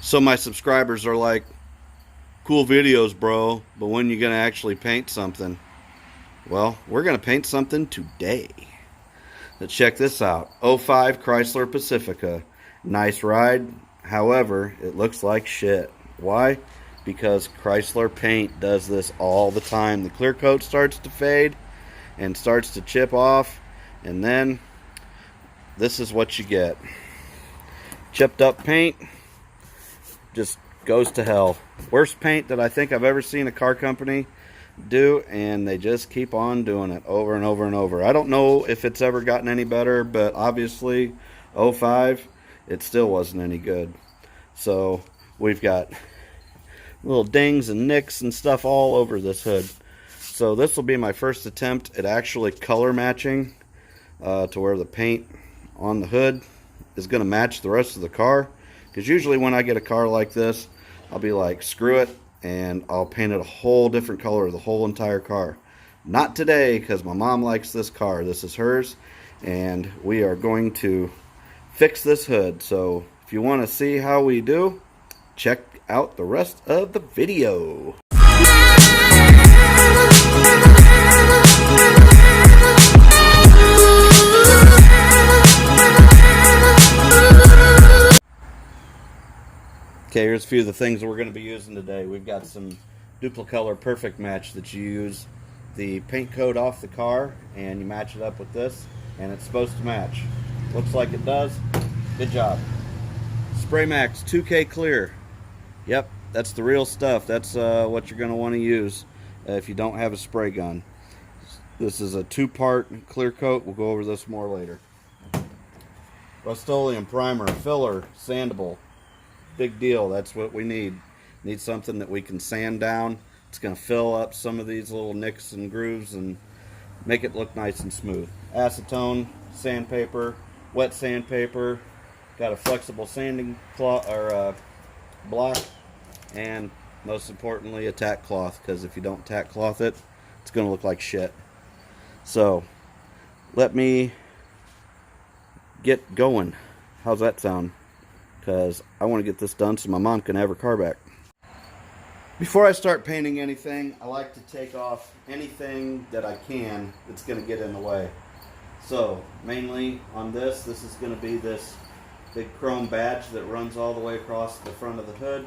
So my subscribers are like, cool videos, bro, but when you gonna actually paint something? Well, we're gonna paint something today. Let's check this out. '05 Chrysler Pacifica. Nice ride. However, it looks like shit. Why? Because Chrysler paint does this all the time. The clear coat starts to fade and starts to chip off, and then this is what you get. Chipped up paint just goes to hell. Worst paint that I think I've ever seen a car company do, and they just keep on doing it over and over and over. I don't know if it's ever gotten any better, but obviously '05 it still wasn't any good. So we've got little dings and nicks and stuff all over this hood. So this will be my first attempt at actually color matching to where the paint on the hood is going to match the rest of the car. Because usually when I get a car like this, I'll be like, screw it, and I'll paint it a whole different color, the whole entire car. Not today, because my mom likes this car. This is hers, and we are going to fix this hood. So if you want to see how we do, check out the rest of the video. Okay, here's a few of the things that we're going to be using today. We've got some Duplicolor Perfect Match that you use the paint coat off the car and you match it up with this, and it's supposed to match. Looks like it does. Good job. Spray Max 2K Clear. Yep, that's the real stuff. That's what you're going to want to use if you don't have a spray gun. This is a two-part clear coat. We'll go over this more later. Rust-Oleum primer, filler, sandable. Big deal. That's what we need. Need something that we can sand down. It's going to fill up some of these little nicks and grooves and make it look nice and smooth. Acetone, sandpaper, wet sandpaper. Got a flexible sanding cloth or block, and most importantly a tack cloth, because if you don't tack cloth it, it's going to look like shit. So let me get going. How's that sound? Because I want to get this done so my mom can have her car back. Before I start painting anything, I like to take off anything that I can that's going to get in the way. So mainly on this is going to be this big chrome badge that runs all the way across the front of the hood,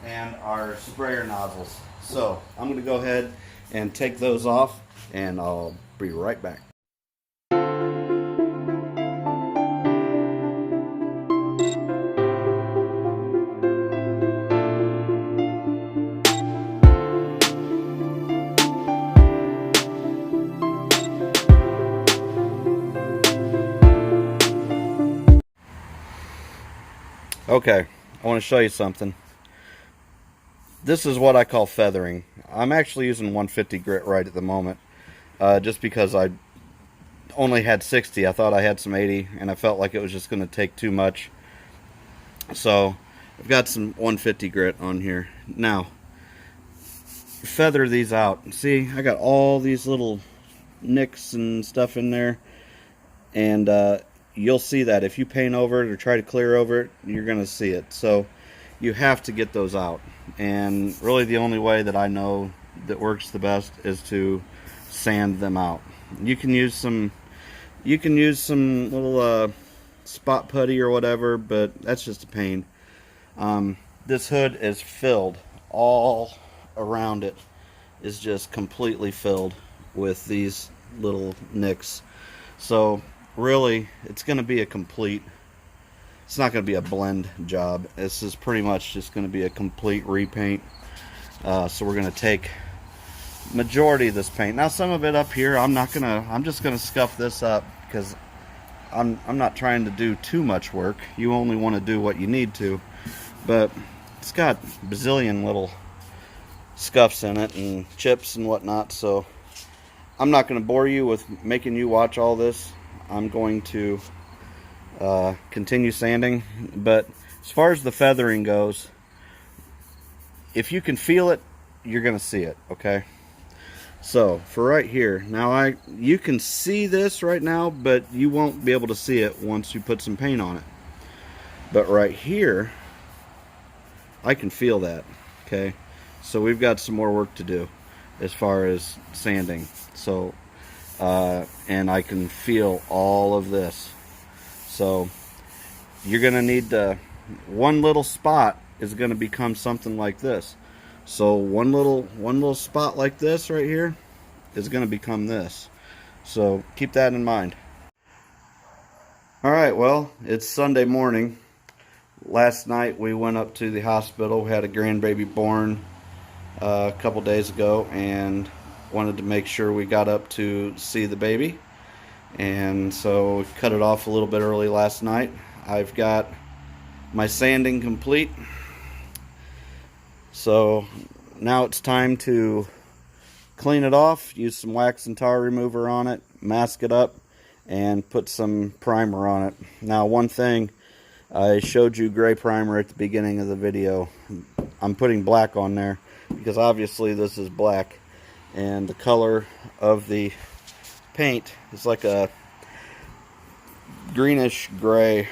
and our sprayer nozzles. So I'm going to go ahead and take those off, and I'll be right back. Okay, I want to show you something. This is what I call feathering. I'm actually using 150 grit right at the moment, just because I only had 60. I thought I had some 80, and I felt like it was just going to take too much. So I've got some 150 grit on here. Now, feather these out. See, I got all these little nicks and stuff in there, and you'll see that if you paint over it or try to clear over it, you're going to see it. So you have to get those out, and really the only way that I know that works the best is to sand them out. You can use some little spot putty or whatever, but that's just a pain. This hood is filled. All around it is just completely filled with these little nicks. So really, it's going to be a complete, it's not going to be a blend job. This is pretty much just going to be a complete repaint. So we're going to take majority of this paint. Now some of it up here, I'm just going to scuff this up, because I'm not trying to do too much work. You only want to do what you need to. But it's got a bazillion little scuffs in it and chips and whatnot, so I'm not going to bore you with making you watch all this. I'm going to continue sanding, but as far as the feathering goes, if you can feel it, you're going to see it, okay? So for right here, now you can see this right now, but you won't be able to see it once you put some paint on it. But right here, I can feel that. Okay, so we've got some more work to do as far as sanding. So and I can feel all of this. So you're gonna need one little spot is gonna become something like this. So one little spot like this right here is gonna become this. So keep that in mind. All right, well, it's Sunday morning. Last night we went up to the hospital. We had a grandbaby born a couple days ago, and wanted to make sure we got up to see the baby. And so we cut it off a little bit early last night. I've got my sanding complete. So now it's time to clean it off, use some wax and tar remover on it, mask it up, and put some primer on it. Now, one thing, I showed you gray primer at the beginning of the video. I'm putting black on there because obviously this is black, and the color of the paint is like a greenish gray.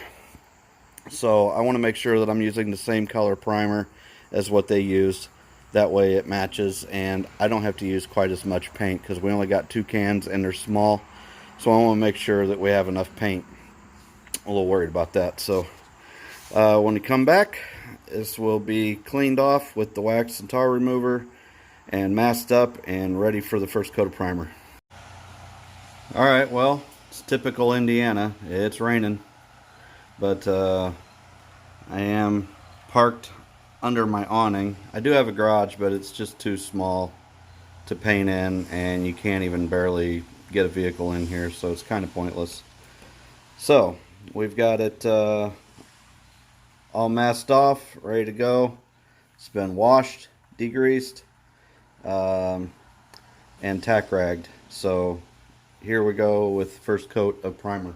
So I want to make sure that I'm using the same color primer as what they used. That way it matches, and I don't have to use quite as much paint because we only got 2 cans and they're small. So I want to make sure that we have enough paint. I'm a little worried about that. So when we come back, this will be cleaned off with the wax and tar remover and masked up and ready for the first coat of primer. Alright, well, it's typical Indiana. It's raining, but I am parked under my awning. I do have a garage, but it's just too small to paint in, and you can't even barely get a vehicle in here, so it's kind of pointless. So we've got it all masked off, ready to go. It's been washed, degreased, and tack ragged. So here we go with the first coat of primer.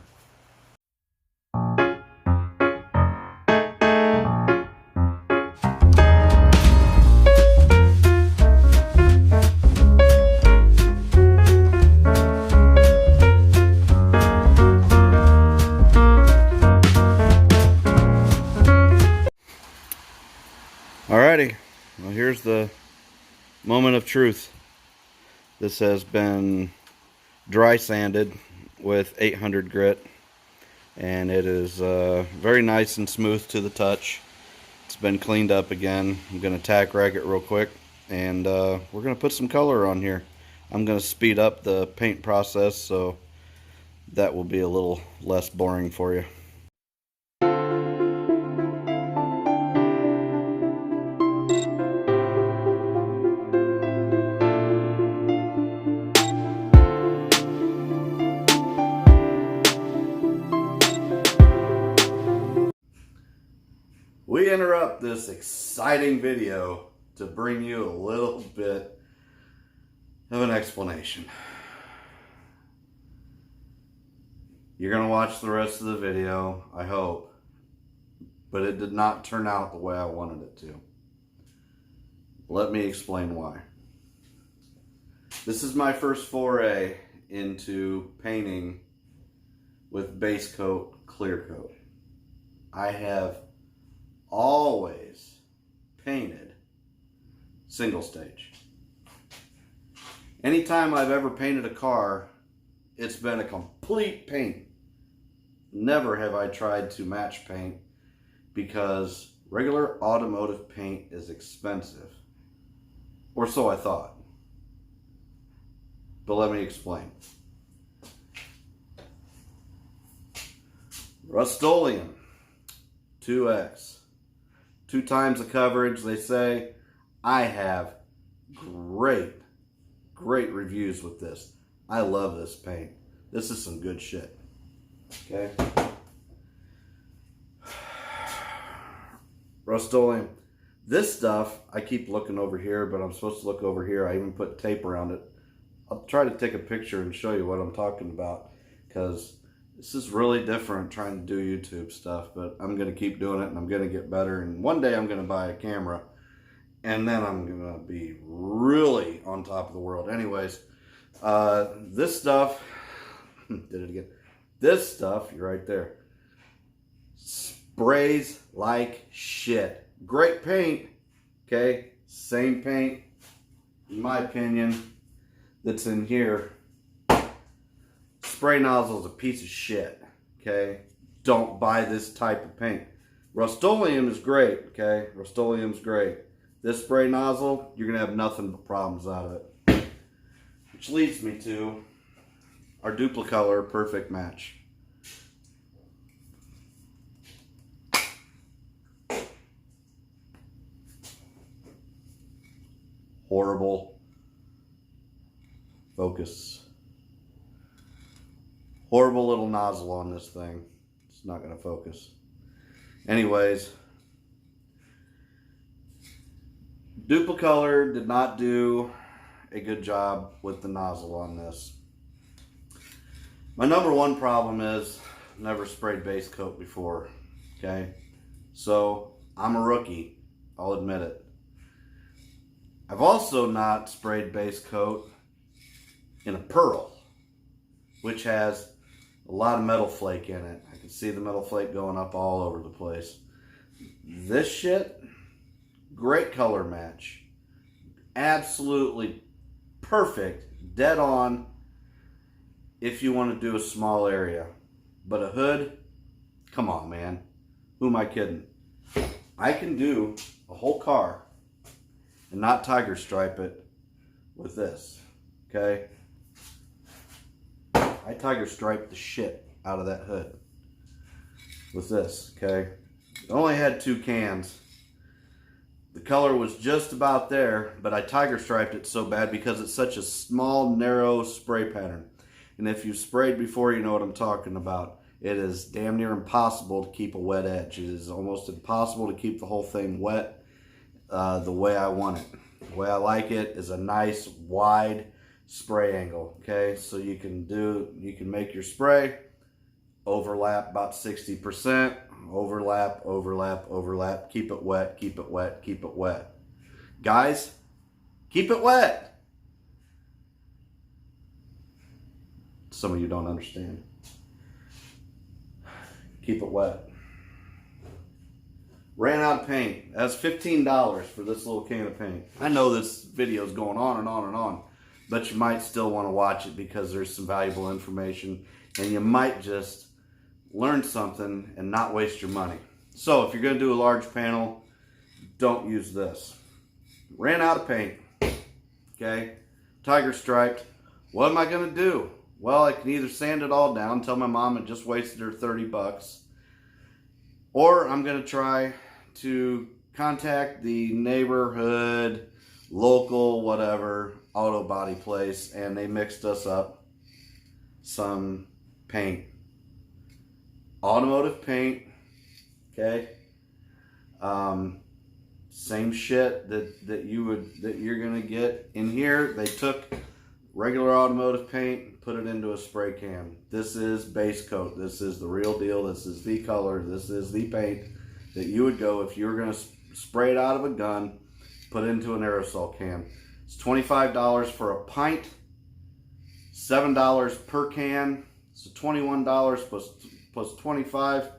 Alrighty, well, here's the moment of truth. This has been dry sanded with 800 grit, and it is very nice and smooth to the touch. It's been cleaned up again. I'm going to tack rag it real quick, and we're going to put some color on here. I'm going to speed up the paint process, so that will be a little less boring for you. We interrupt this exciting video to bring you a little bit of an explanation. You're going to watch the rest of the video, I hope, but it did not turn out the way I wanted it to. Let me explain why. This is my first foray into painting with base coat, clear coat. I have always painted single stage. Anytime I've ever painted a car, it's been a complete paint. Never have I tried to match paint because regular automotive paint is expensive. Or so I thought. But let me explain. Rust-Oleum 2X. 2 times the coverage, they say. I have great reviews with this. I love this paint. This is some good shit. Okay. Rust-Oleum. This stuff, I keep looking over here, but I'm supposed to look over here. I even put tape around it. I'll try to take a picture and show you what I'm talking about, because this is really different trying to do YouTube stuff, but I'm going to keep doing it, and I'm going to get better. And one day I'm going to buy a camera, and then I'm going to be really on top of the world. Anyways, this stuff, did it again. This stuff, you're right there, sprays like shit. Great paint, okay? Same paint, in my opinion, that's in here. Spray nozzle is a piece of shit, okay? Don't buy this type of paint. Rust-Oleum is great, okay? Rust-Oleum's great. This spray nozzle, you're gonna have nothing but problems out of it. Which leads me to our Duplicolor Perfect Match. Horrible focus. Horrible little nozzle on this thing. It's not going to focus. Anyways, Duplicolor did not do a good job with the nozzle on this. My number one problem is I've never sprayed base coat before. Okay, so I'm a rookie. I'll admit it. I've also not sprayed base coat in a pearl, which has a lot of metal flake in it. I can see the metal flake going up all over the place. This shit, great color match. Absolutely perfect, dead on if you want to do a small area. But a hood, come on, man. Who am I kidding? I can do a whole car and not tiger stripe it with this, okay? I tiger stripe the shit out of that hood with this, okay? It only had 2 cans. The color was just about there, but I tiger striped it so bad because it's such a small, narrow spray pattern. And if you've sprayed before, you know what I'm talking about. It is damn near impossible to keep a wet edge. It is almost impossible to keep the whole thing wet the way I want it. The way I like it is a nice wide spray angle, okay? So you can make your spray, overlap about 60%, overlap, overlap, overlap, keep it wet, keep it wet, keep it wet. Guys, keep it wet. Some of you don't understand. Keep it wet. Ran out of paint. That's $15 for this little can of paint. I know this video is going on and on and on, but you might still want to watch it because there's some valuable information and you might just learn something and not waste your money. So if you're going to do a large panel, don't use this. Ran out of paint. Okay, tiger striped. What am I going to do? Well, I can either sand it all down, tell my mom it just wasted her 30 bucks, or I'm going to try to contact the neighborhood, local, whatever, auto body place, and they mixed us up some paint. Automotive paint, okay? Same shit that you're gonna get in here. They took regular automotive paint, put it into a spray can. This is base coat. This is the real deal. This is the color. This is the paint that you would go if you were going to spray it out of a gun, put it into an aerosol can. It's $25 for a pint, $7 per can. So $21 plus 25.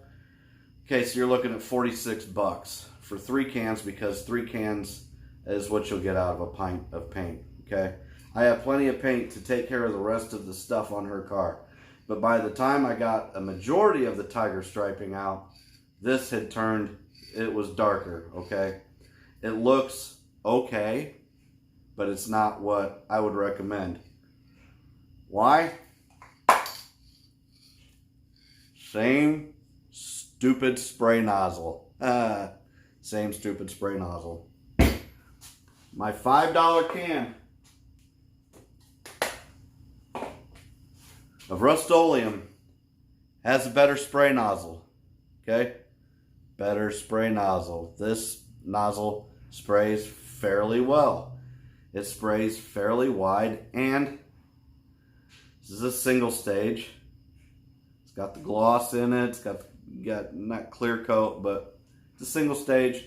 Okay, so you're looking at 46 bucks for 3 cans because 3 cans is what you'll get out of a pint of paint, okay? I have plenty of paint to take care of the rest of the stuff on her car. But by the time I got a majority of the tiger striping out, this had turned, it was darker, okay? It looks okay, but it's not what I would recommend. Why? Same stupid spray nozzle. Same stupid spray nozzle. My $5 can of Rust-Oleum has a better spray nozzle, okay? Better spray nozzle. This nozzle sprays fairly well. It sprays fairly wide, and this is a single stage. It's got the gloss in it. It's got not clear coat, but it's a single stage.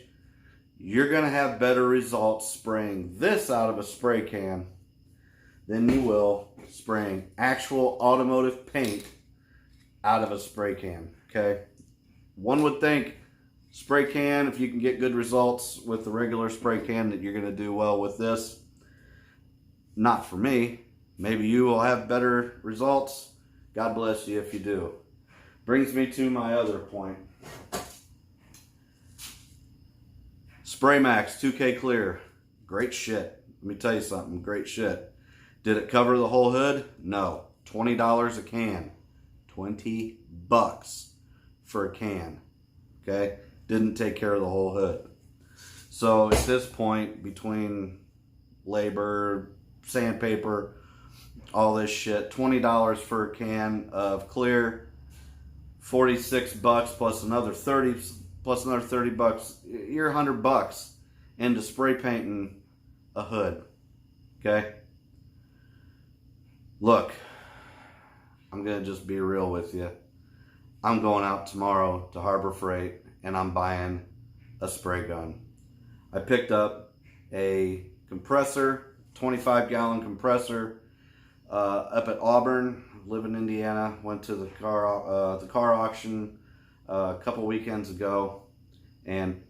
You're gonna have better results spraying this out of a spray can than you will spraying actual automotive paint out of a spray can, okay? One would think Spray can, if you can get good results with the regular spray can, that you're going to do well with this. Not for me. Maybe you will have better results. God bless you if you do. Brings me to my other point. Spray Max 2K Clear. Great shit. Let me tell you something. Great shit. Did it cover the whole hood? No. $20 a can. 20 bucks for a can. Okay? Didn't take care of the whole hood. So at this point, between labor, sandpaper, all this shit, $20 for a can of clear, 46 bucks plus another 30 bucks. You're 100 bucks into spray painting a hood. Okay? Look, I'm going to just be real with you. I'm going out tomorrow to Harbor Freight and I'm buying a spray gun. I picked up a compressor, 25-gallon compressor, up at Auburn. Live in Indiana. Went to the car auction a couple weekends ago and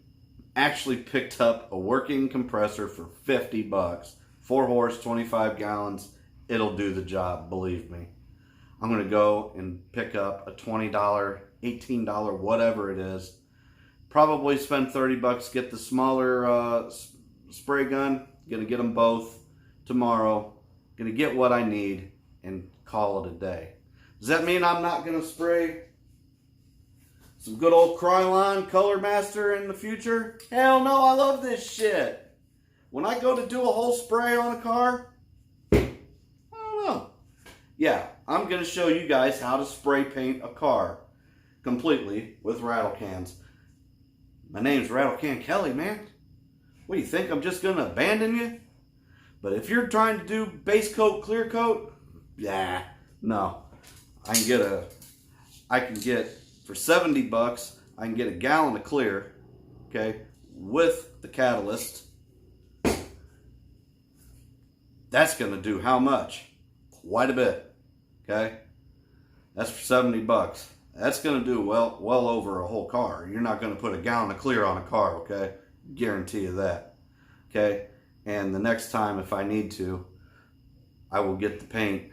actually picked up a working compressor for 50 bucks. 4 horse, 25 gallons. It'll do the job, believe me. I'm going to go and pick up a $20, $18, whatever it is. Probably spend 30 bucks, get the smaller spray gun. Going to get them both tomorrow. Going to get what I need and call it a day. Does that mean I'm not going to spray some good old Krylon Color Master in the future? Hell no, I love this shit. When I go to do a whole spray on a car, I don't know. Yeah, I'm going to show you guys how to spray paint a car completely with rattle cans. My name's Rattle Can Kelly, man. What do you think? I'm just going to abandon you? But if you're trying to do base coat, clear coat, yeah, no. I can get for 70 bucks, I can get a gallon of clear, okay, with the catalyst. That's going to do how much? Quite a bit, okay? That's for 70 bucks. That's going to do well over a whole car. You're not going to put a gallon of clear on a car, okay? Guarantee you that, okay? And the next time, if I need to, I will get the paint,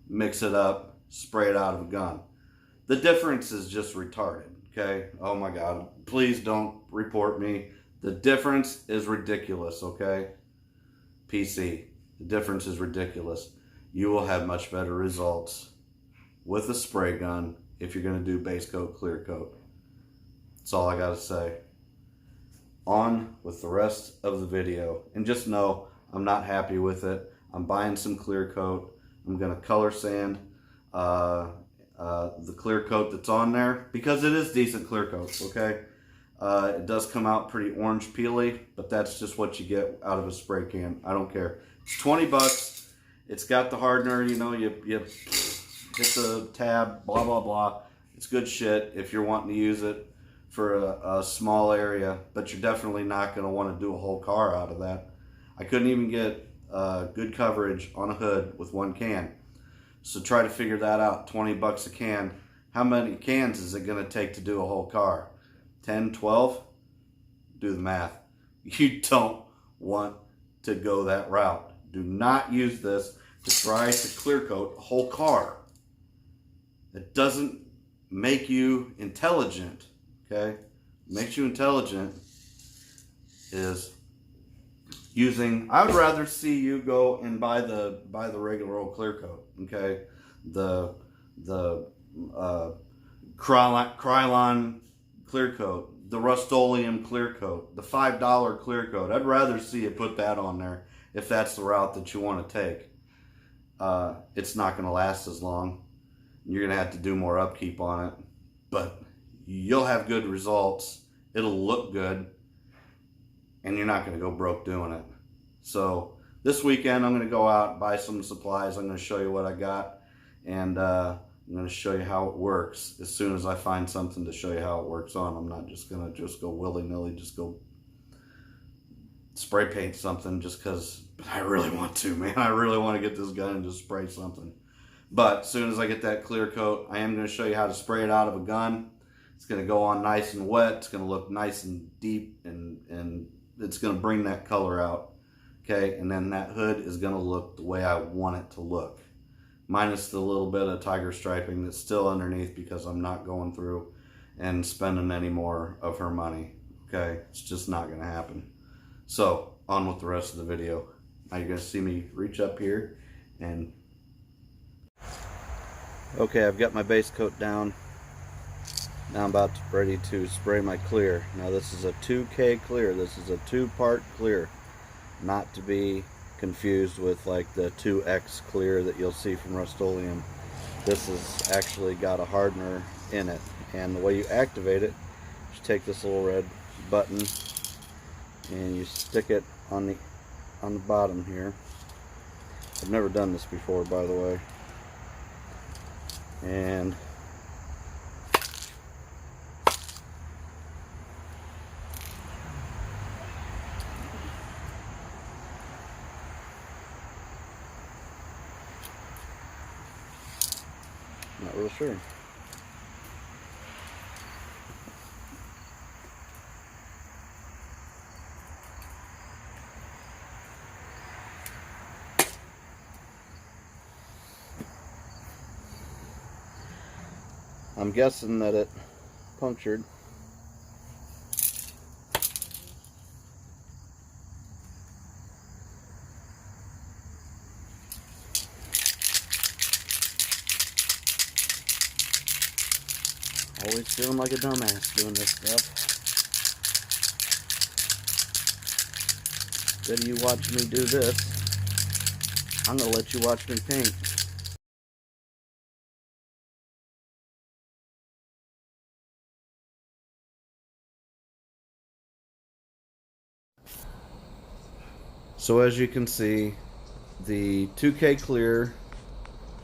mix it up, spray it out of a gun. The difference is just retarded, okay? Oh my God, please don't report me. The difference is ridiculous, okay? PC, the difference is ridiculous. You will have much better results with a spray gun if you're going to do base coat, clear coat. That's all I got to say. On with the rest of the video. And just know, I'm not happy with it. I'm buying some clear coat. I'm going to color sand the clear coat that's on there, because it is decent clear coat, okay? It does come out pretty orange peely, but that's just what you get out of a spray can. I don't care. It's 20 bucks. It's got the hardener, you know, you hit the tab, blah, blah, blah. It's good shit if you're wanting to use it for a small area, but you're definitely not going to want to do a whole car out of that. I couldn't even get good coverage on a hood with one can. So try to figure that out. 20 bucks a can. How many cans is it going to take to do a whole car? 10, 12? Do the math. You don't want to go that route. Do not use this to try to clear coat a whole car. It doesn't make you intelligent, okay? What makes you intelligent is using, I would rather see you go and buy the regular old clear coat, okay? The Krylon clear coat, the Rust-Oleum clear coat, the $5 clear coat. I'd rather see you put that on there if that's the route that you want to take. It's not going to last as long. You're going to have to do more upkeep on it, but you'll have good results. It'll look good, and you're not going to go broke doing it. So this weekend, I'm going to go out and buy some supplies. I'm going to show you what I got, and I'm going to show you how it works as soon as I find something to show you how it works on. I'm not just going to just go willy-nilly, just go spray paint something just because I really want to, man. I really want to get this gun and just spray something. But as soon as I get that clear coat, I am going to show you how to spray it out of a gun. It's going to go on nice and wet. It's going to look nice and deep, and it's going to bring that color out. Okay, and then that hood is going to look the way I want it to look, minus the little bit of tiger striping that's still underneath because I'm not going through and spending any more of her money. Okay, it's just not going to happen. So on with the rest of the video. Now you're going to see me reach up here and okay, I've got my base coat down. Now I'm about ready to spray my clear. Now this is a 2K clear. This is a 2-part clear, not to be confused with like the 2X clear that you'll see from Rust-Oleum. This has actually got a hardener in it, and the way you activate it, you take this little red button and you stick it on the bottom here. I've never done this before, by the way. And not real sure. I'm guessing that it punctured. Always feeling like a dumbass doing this stuff. Instead of you watching me do this, I'm gonna let you watch me paint. So as you can see, the 2K clear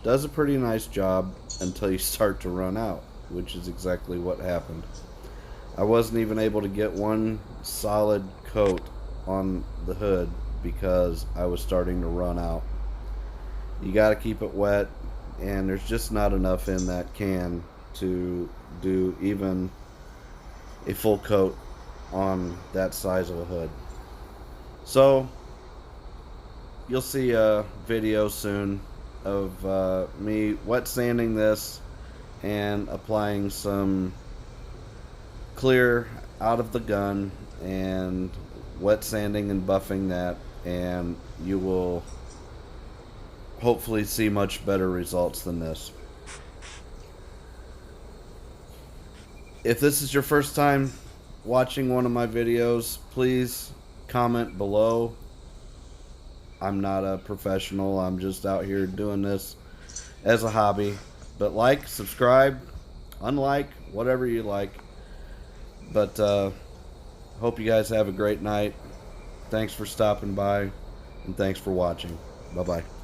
does a pretty nice job until you start to run out, which is exactly what happened. I wasn't even able to get one solid coat on the hood because I was starting to run out. You got to keep it wet, and there's just not enough in that can to do even a full coat on that size of a hood. So you'll see a video soon of me wet sanding this and applying some clear out of the gun and wet sanding and buffing that, and you will hopefully see much better results than this. If this is your first time watching one of my videos, please comment below. I'm not a professional. I'm just out here doing this as a hobby. But like, subscribe, unlike, whatever you like. But hope you guys have a great night. Thanks for stopping by, and thanks for watching. Bye-bye.